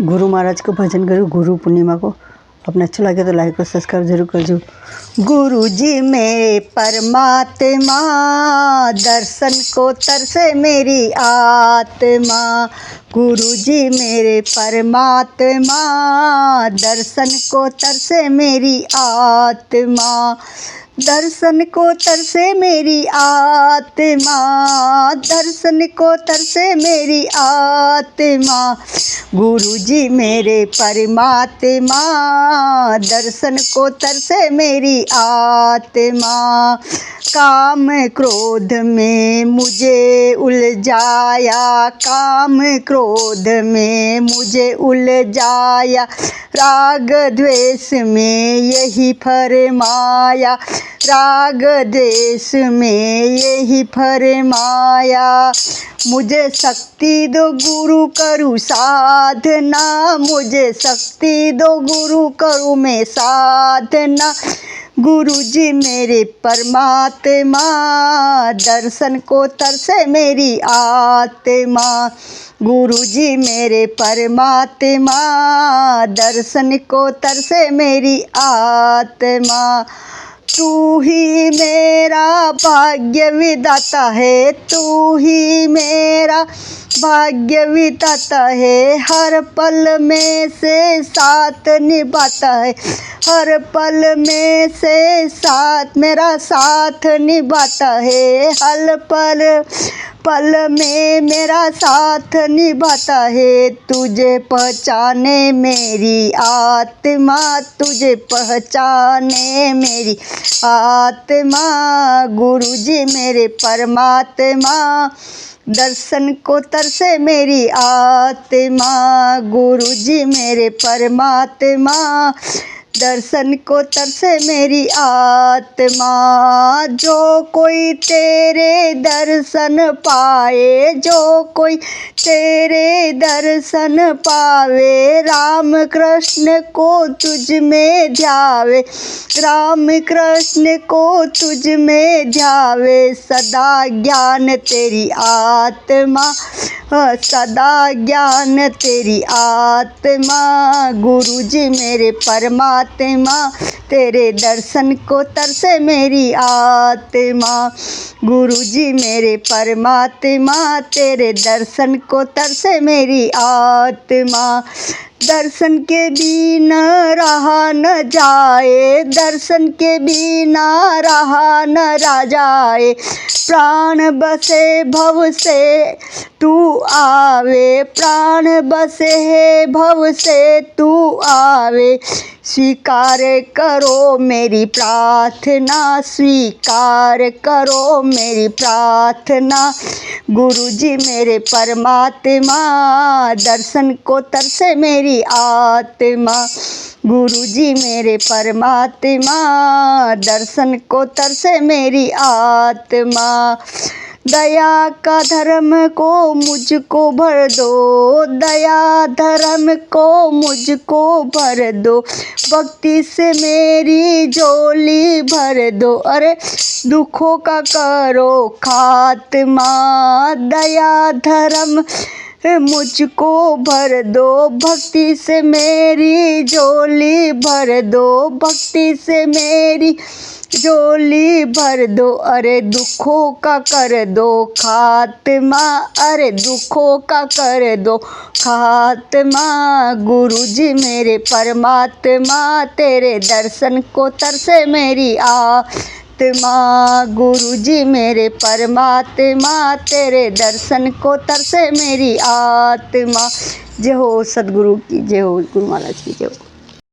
गुरु महाराज को भजन करूँ गुरु पूर्णिमा को। अपना अच्छा लगे तो लाइक और सब्सक्राइब जरूर कर दो। गुरु जी मेरे परमात्मा, दर्शन को तरसे मेरी आत्मा। गुरु जी मेरे परमात्मा, दर्शन को तरसे मेरी आत्मा। दर्शन को तरसे मेरी आत्मा, दर्शन को तरसे मेरी आत्मा। गुरु जी मेरे परमात्मा, दर्शन को तरसे मेरी आत्मा। काम क्रोध में मुझे उलझाया, काम क्रोध में मुझे उलझाया। राग द्वेष में यही फरमाया, राग द्वेष में यही फरमाया। मुझे शक्ति दो गुरु करूँ साधना, मुझे शक्ति दो गुरु करूँ मैं साधना। गुरु जी मेरे परमात्मा, दर्शन को तरसे मेरी आत्मा। गुरु जी मेरे परमात्मा, दर्शन को तरसे मेरी आत्मा। तू ही मेरा भाग्य विधाता है, तू ही मेरा भाग्य विधाता है। हर पल में से साथ निभाता है, हर पल में से साथ मेरा साथ निभाता है। हर पल में मेरा साथ निभाता है। तुझे पहचाने मेरी आत्मा, तुझे पहचाने मेरी आत्मा। गुरु जी मेरे परमात्मा, दर्शन को तरसे मेरी आत्मा। गुरु जी मेरे परमात्मा, दर्शन को तरसे मेरी आत्मा। जो कोई तेरे दर्शन पाए, जो कोई तेरे दर्शन पावे। राम कृष्ण को तुझ में ध्यावे, राम कृष्ण को तुझ में ध्यावे। सदा ज्ञान तेरी आत्मा, सदा ज्ञान तेरी आत्मा। गुरु जी मेरे परमात्मा, तेरे दर्शन को तरसे मेरी आत्मा। गुरु जी मेरे परमात्मा, तेरे दर्शन को तरसे मेरी आत्मा। दर्शन के बिना रहा न जाए, दर्शन के बिना रहा न रह जाए। प्राण बसे भव से तू आवे, प्राण बसे है भव से तू आवे। स्वीकार करो मेरी प्रार्थना, स्वीकार करो मेरी प्रार्थना। गुरु जी मेरे परमात्मा, दर्शन को तरसे मेरी आत्मा। गुरु जी मेरे परमात्मा, दर्शन को तरसे मेरी आत्मा। दया का धर्म को मुझको भर दो, दया धर्म को मुझको भर दो। भक्ति से मेरी झोली भर दो, अरे दुखों का करो खात्मा। दया धर्म मुझको भर दो, भक्ति से मेरी झोली भर दो, भक्ति से मेरी झोली भर दो। अरे दुखों का कर दो खात्मा, अरे दुखों का कर दो खात्मा। गुरु जी मेरे परमात्मा, तेरे दर्शन को तरसे मेरी आत्मा। गुरु जी मेरे परमात्मा, तेरे दर्शन को तरसे मेरी आत्मा। जय हो सद्गुरु की, जय हो गुरु महाराज की जय हो।